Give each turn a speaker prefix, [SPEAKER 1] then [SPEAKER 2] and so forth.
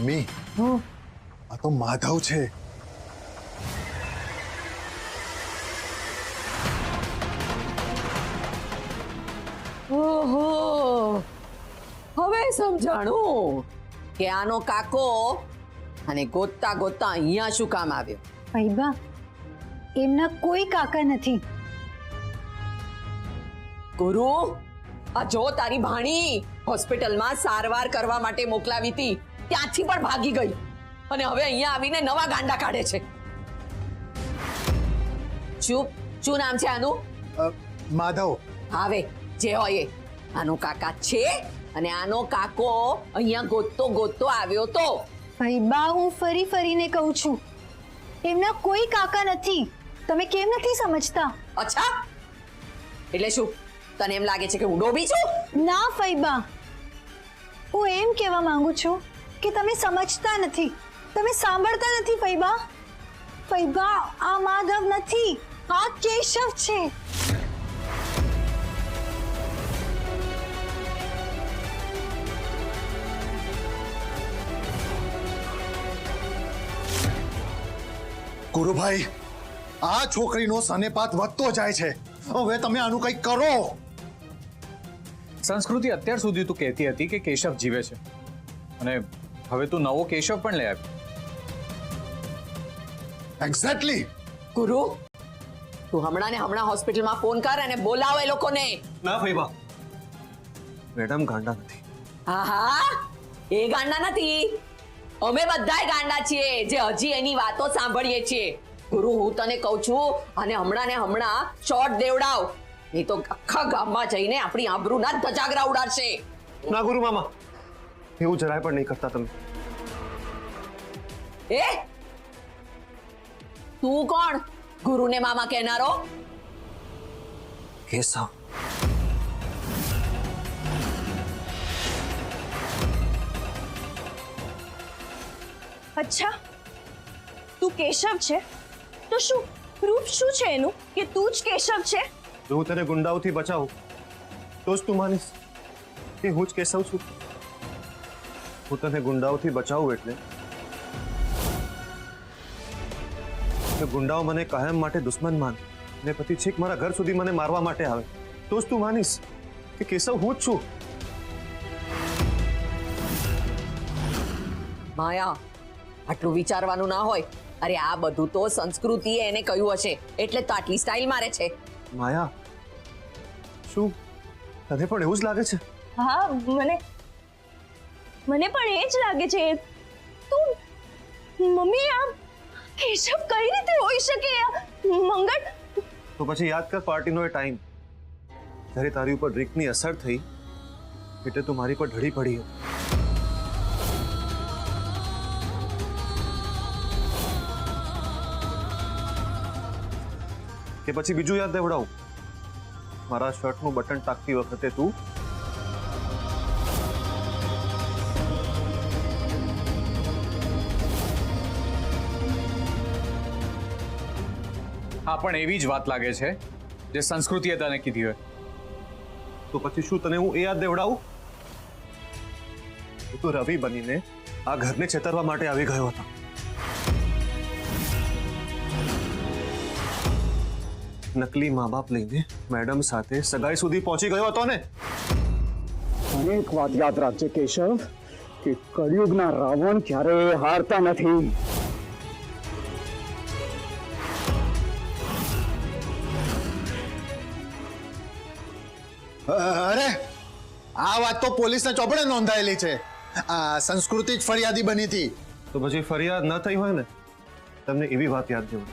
[SPEAKER 1] Mummy આ તો માધવ છે.
[SPEAKER 2] ઓહો, હવે સમજાણું કે આનો કાકો અને ગોતતા ગોતતા અહીંયા શું કામ આવ્યો.
[SPEAKER 3] ફૈબા, એમના કોઈ કાકા નથી.
[SPEAKER 2] ગુરુ, આ જો તારી ભાણી હોસ્પિટલમાં સારવાર કરવા માટે મોકલાવી હતી, ત્યાંથી પણ ભાગી ગઈ અને હવે અહીંયા આવીને નવા ગાંડા કાઢે છે. શું નામ છે આનું?
[SPEAKER 1] માધવ.
[SPEAKER 2] આવે જે હોય એ, આનો કાકા છે અને આનો કાકો અહીંયા ગોતતો ગોતતો આવ્યો તો.
[SPEAKER 3] ફૈબા, હું ફરી ફરીને કહું છું, એમના કોઈ કાકા નથી. તમે કેમ નથી સમજતા?
[SPEAKER 2] અચ્છા, એટલે શું તને એમ લાગે છે કે હું ડોબી છું?
[SPEAKER 3] ના ફૈબા, હું એમ કહેવા માંગુ છું કે તમે સમજતા નથી, તમે સાંભળતા નથી. ફૈબા, ફૈબા, આ માધવ નથી, આ કેશવ છે.
[SPEAKER 1] ગુરુભાઈ, આ છોકરીનો સનેપાત વધતો જાય છે. હવે તમે આનું કંઈક કરો.
[SPEAKER 4] સંસ્કૃતિ અત્યાર સુધી તું કહેતી હતી કે કેશવ જીવે છે અને હવે તું નવો કેશવ પણ લઈ આવી.
[SPEAKER 1] એક્ઝેક્ટલી.
[SPEAKER 2] ગુરુ, તું હમણાં ને હમણાં હોસ્પિટલમાં ફોન કર અને બોલાવો એ લોકોને.
[SPEAKER 5] ના ફૈબા, મેડમ ગાંડા નથી.
[SPEAKER 2] હા, એ ગાંડા નથી, અમે બધાય ગાંડા છીએ જે હજી એની વાતો સાંભળીએ છીએ. ગુરુ, હું તને કહું છું, અને હમણાં ને હમણાં શોર્ટ દેવડાવ, નહીં તો આખા ગામમાં જઈને આપણી આબરૂના ધજાગરા ઉડાડશે.
[SPEAKER 5] ના ગુરુ મામા, એવું જરાય પણ નહીં કરતા તમે.
[SPEAKER 2] એ તું કોણ ગુરુને મામા કહેનારો?
[SPEAKER 5] કેશવ.
[SPEAKER 6] અચ્છા, તું કેશવ છે તો શું પ્રૂફ શું છે એનું કે તું જ કેશવ છે?
[SPEAKER 5] જો હું તને ગુંડાઓથી બચાવું તો જ તું માનીશ કે હું જ કેશવ છું. હું તને ગુંડાઓથી બચાવું એટલે કે ગુંડાઓ મને કાયમ માટે દુશ્મન માને ને પછી છેક મારા ઘર સુધી મને મારવા માટે આવે તો જ તું માનીશ કે કેશવ હું જ છું.
[SPEAKER 2] માયા, આટલું વિચારવાનું ના હોય. અરે આ બધું તો સંસ્કૃતિએ એને કહ્યું હશે એટલે તો આટલી સ્ટાઇલ મારે છે.
[SPEAKER 5] માયા, શું તને પણ એવું જ લાગે છે?
[SPEAKER 6] હા, મને પણ એ જ લાગે છે. તું મમ્મી, આ કેશવ કઈ રીતે હોઈ શકે? મંગળ,
[SPEAKER 5] તો પછી યાદ કર પાર્ટીનો એ ટાઈમ જ્યારે તારી ઉપર ડ્રિંકની અસર થઈ એટલે તું મારી પર ઢળી પડી હતી. કે પછી બીજું યાદ દેવડાવું, મારા શર્ટનું બટન ટાંકતી વખતે તું
[SPEAKER 4] આ પણ એવી જ વાત લાગે છે જે સંસ્કૃતિએ તને કીધી હોય.
[SPEAKER 5] તો પછી શું તને હું એ યાદ દેવડાવું? તું તો રવિ બનીને આ ઘરને છેતરવા માટે આવી ગયો હતો. નકલી મા બાપ લઈને મેડમ સાથે સગાઈ સુધી પહોંચી ગયો હતો ને?
[SPEAKER 7] અને એક વાત યાદ રાખજે કેશવ, કે કળિયુગના રાવણ ક્યારેય હારતા નથી.
[SPEAKER 1] અરે આ વાત તો પોલીસના ચોપડે નોંધાયેલી છે. આ સંસ્કૃતિ જ ફરિયાદી બની હતી.
[SPEAKER 5] તો પછી ફરિયાદ ન થઈ હોય ને તમને એવી વાત યાદ દેવું.